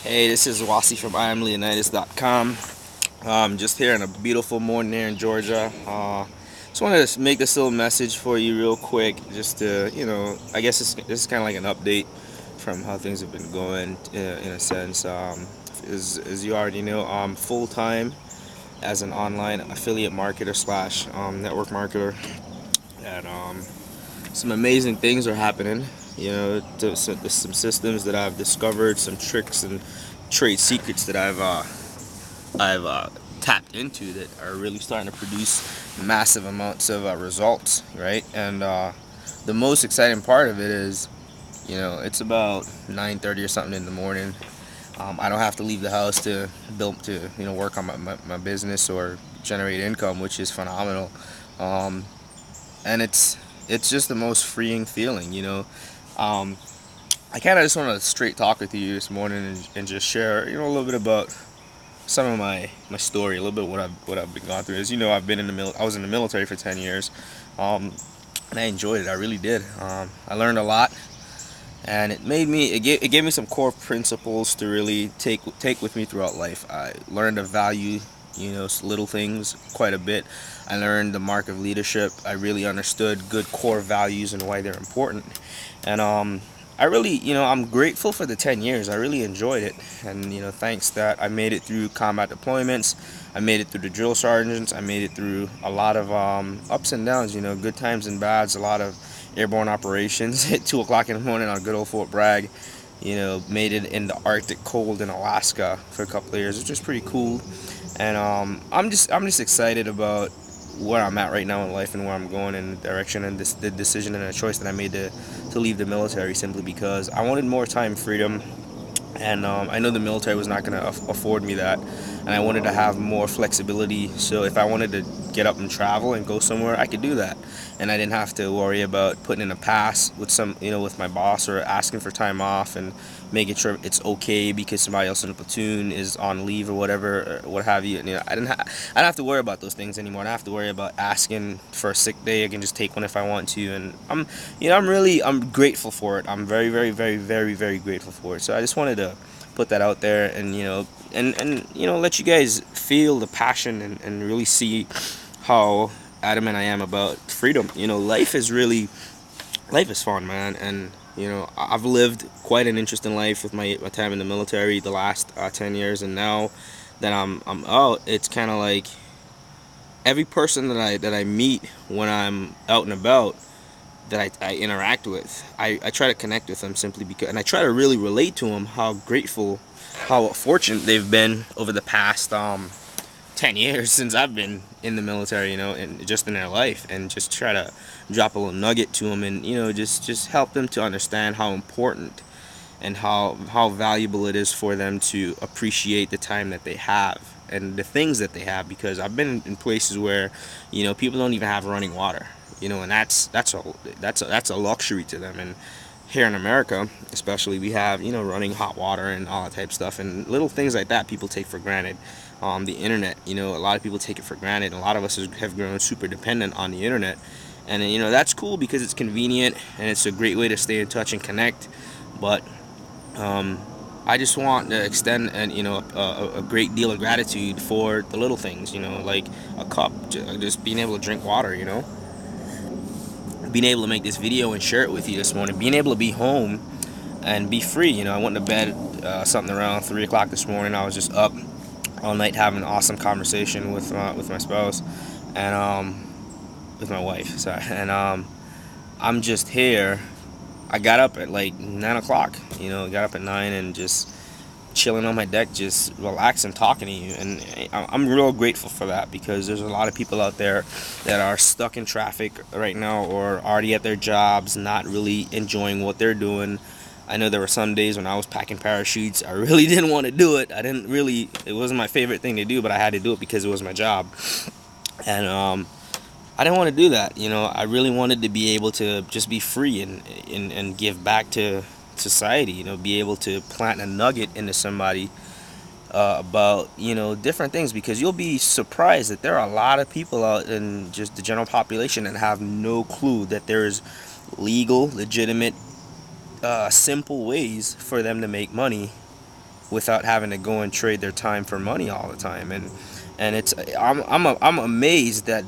Hey, this is Wasi from IamLeonidas.com. Just here on a beautiful morning here in Georgia. Just wanted to make this little message for you real quick, just to, I guess this is kind of like an update from how things have been going, in a sense. As you already know, I'm full time as an online affiliate marketer slash network marketer, and some amazing things are happening. There's some systems that I've discovered, some tricks and trade secrets that I've tapped into that are really starting to produce massive amounts of results, right? And the most exciting part of it is, it's about 9:30 or something in the morning. I don't have to leave the house to build to work on my business or generate income, which is phenomenal. Um, and it's just the most freeing feeling, Um, I kind of just want to straight talk with you this morning and just share, a little bit about some of my story, a little bit what I've been going through. As you know, I was in the military for 10 years, and I enjoyed it. I really did. I learned a lot, and it gave me some core principles to really take with me throughout life. I learned to value, little things quite a bit. I learned the mark of leadership. I really understood good core values and why they're important. And I really, I'm grateful for the 10 years. I really enjoyed it. And, thanks that I made it through combat deployments. I made it through the drill sergeants. I made it through a lot of ups and downs, good times and bads, a lot of airborne operations at 2 o'clock in the morning on good old Fort Bragg. Made it in the Arctic cold in Alaska for a couple of years, which is pretty cool. And I'm just excited about where I'm at right now in life and where I'm going in the direction and the decision and the choice that I made to leave the military, simply because I wanted more time freedom, and I know the military was not going to afford me that, and I wanted to have more flexibility. So if I wanted to get up and travel and go somewhere, I could do that, and I didn't have to worry about putting in a pass with with my boss, or asking for time off and making sure it's okay because somebody else in the platoon is on leave or whatever, or what have you. I don't have to worry about those things anymore. I don't have to worry about asking for a sick day. I can just take one if I want to, and I'm grateful for it. I'm very, very, very, very, very grateful for it. So I just wanted to put that out there, and let you guys feel the passion, and really see how adamant I am about freedom. Life is fun, man, and I've lived quite an interesting life with my time in the military the last 10 years, and now that I'm out, it's kind of like every person that I meet when I'm out and about, that I interact with, I try to connect with them, simply because, and I try to really relate to them how grateful, how fortunate they've been over the past 10 years since I've been in the military, and just in their life, and just try to drop a little nugget to them, and just help them to understand how important and how valuable it is for them to appreciate the time that they have and the things that they have, because I've been in places where people don't even have running water, and that's a luxury to them. And here in America, especially, we have running hot water and all that type of stuff, and little things like that people take for granted. The internet, a lot of people take it for granted. A lot of us have grown super dependent on the internet, and that's cool because it's convenient and it's a great way to stay in touch and connect. But um, I just want to extend a great deal of gratitude for the little things, like a cup, just being able to drink water, being able to make this video and share it with you this morning, being able to be home and be free. I went to bed something around 3 o'clock this morning. I was just up all night having an awesome conversation with my spouse, and with my wife. Sorry, and I'm just here. I got up at like 9 o'clock. Got up at 9 and just chilling on my deck, just relaxing, talking to you. And I'm real grateful for that, because there's a lot of people out there that are stuck in traffic right now, or already at their jobs, not really enjoying what they're doing. I know there were some days when I was packing parachutes, I really didn't want to do it. It wasn't my favorite thing to do, but I had to do it because it was my job. And I didn't want to do that. I really wanted to be able to just be free and give back to society. Be able to plant a nugget into somebody about different things, because you'll be surprised that there are a lot of people out in just the general population that have no clue that there's legal, legitimate, simple ways for them to make money without having to go and trade their time for money all the time. And it's I'm amazed that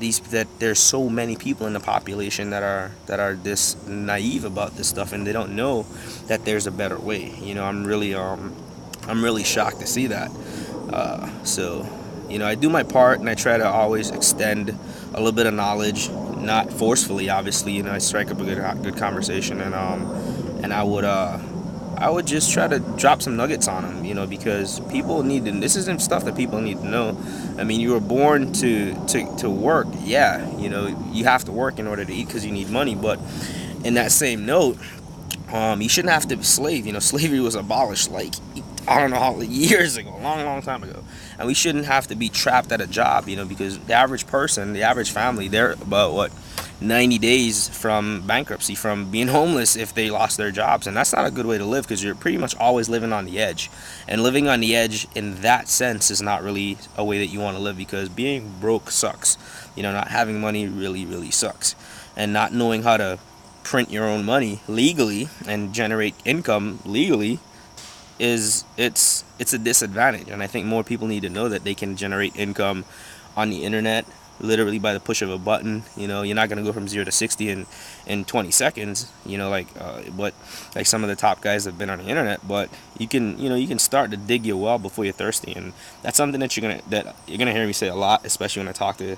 there's so many people in the population that are this naive about this stuff, and they don't know that there's a better way. I'm really shocked to see that. So, I do my part, and I try to always extend a little bit of knowledge, not forcefully, obviously. I strike up a good conversation, and I would just try to drop some nuggets on them, because people need to. This isn't stuff that people need to know. I mean, you were born to work. Yeah, you have to work in order to eat because you need money. But in that same note, you shouldn't have to be slave. Slavery was abolished like I don't know how years ago, long time ago, and we shouldn't have to be trapped at a job. Because the average person, the average family, they're about what 90 days from bankruptcy, from being homeless if they lost their jobs, and that's not a good way to live because you're pretty much always living on the edge, and living on the edge in that sense is not really a way that you want to live because being broke sucks. Not having money really sucks, and not knowing how to print your own money legally and generate income legally it's a disadvantage. And I think more people need to know that they can generate income on the internet literally by the push of a button. You're not going to go from 0 to 60 in 20 seconds, but like some of the top guys have been on the internet. But you can start to dig your well before you're thirsty, and that's something that you're gonna hear me say a lot, especially when I talk to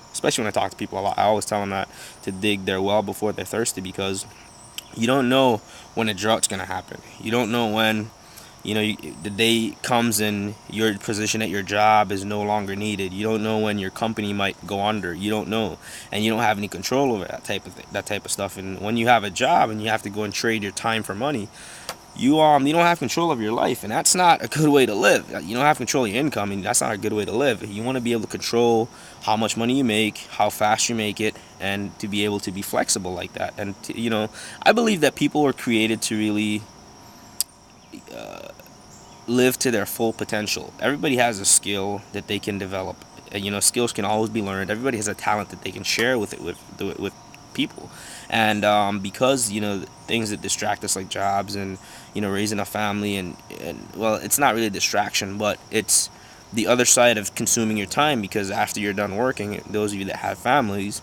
people a lot. I always tell them that, to dig their well before they're thirsty, because you don't know when a drought's gonna happen. You don't know when the day comes and your position at your job is no longer needed. You don't know when your company might go under. You don't know, and you don't have any control over that type of stuff. And when you have a job and you have to go and trade your time for money, you don't have control of your life, and that's not a good way to live. You don't have control of your income, and that's not a good way to live. You want to be able to control how much money you make, how fast you make it, and to be able to be flexible like that. And I believe that people were created to really live to their full potential. Everybody has a skill that they can develop. Skills can always be learned. Everybody has a talent that they can share with people. And because things that distract us, like jobs and raising a family, and well, it's not really a distraction, but it's the other side of consuming your time. Because after you're done working, those of you that have families,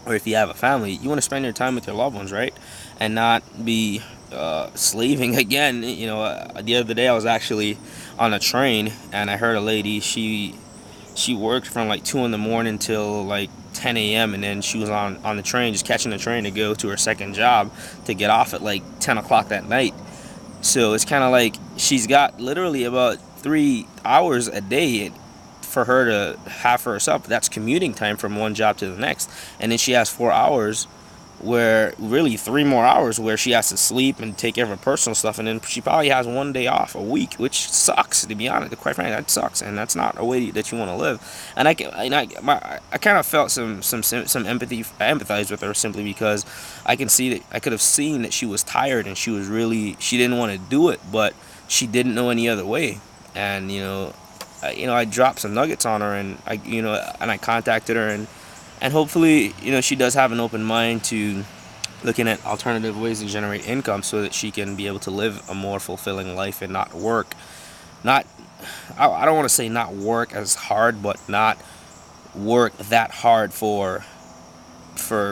or if you have a family, you want to spend your time with your loved ones, right? And not be slaving again. The other day I was actually on a train, and I heard a lady. She worked from like 2 in the morning till like 10 a.m. and then she was on the train, just catching the train to go to her second job, to get off at like 10 o'clock that night. So it's kind of like she's got literally about 3 hours a day for her to have for herself. That's commuting time from one job to the next. And then she has 4 hours, where really 3 more hours where she has to sleep and take care of her personal stuff, and then she probably has 1 day off a week, which sucks, to be honest. Quite frankly, that sucks, and that's not a way that you want to live. And I kind of felt some empathy. I empathized with her simply because I could have seen that she was tired, and she didn't want to do it, but she didn't know any other way. And I dropped some nuggets on her, and I contacted her, and hopefully, she does have an open mind to looking at alternative ways to generate income, so that she can be able to live a more fulfilling life and not work. I don't want to say not work as hard, but not work that hard for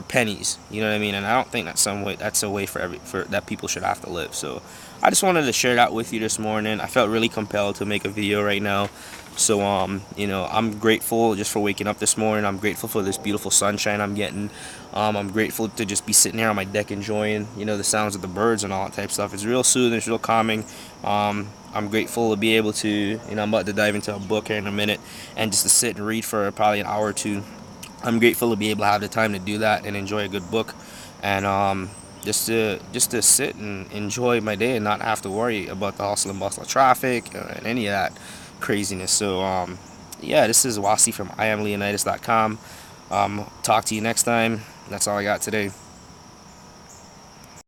pennies. You know what I mean? And I don't think that's a way for that people should have to live. So I just wanted to share that with you this morning. I felt really compelled to make a video right now. So I'm grateful just for waking up this morning. I'm grateful for this beautiful sunshine I'm getting. I'm grateful to just be sitting here on my deck enjoying the sounds of the birds and all that type of stuff. It's real soothing, it's real calming. I'm grateful to be able to, I'm about to dive into a book here in a minute, and just to sit and read for probably an hour or two. I'm grateful to be able to have the time to do that and enjoy a good book, and just to sit and enjoy my day and not have to worry about the hustle and bustle of traffic and any of that craziness. So yeah, this is Wasi from IamLeonidas.com. Talk to you next time. That's all I got today.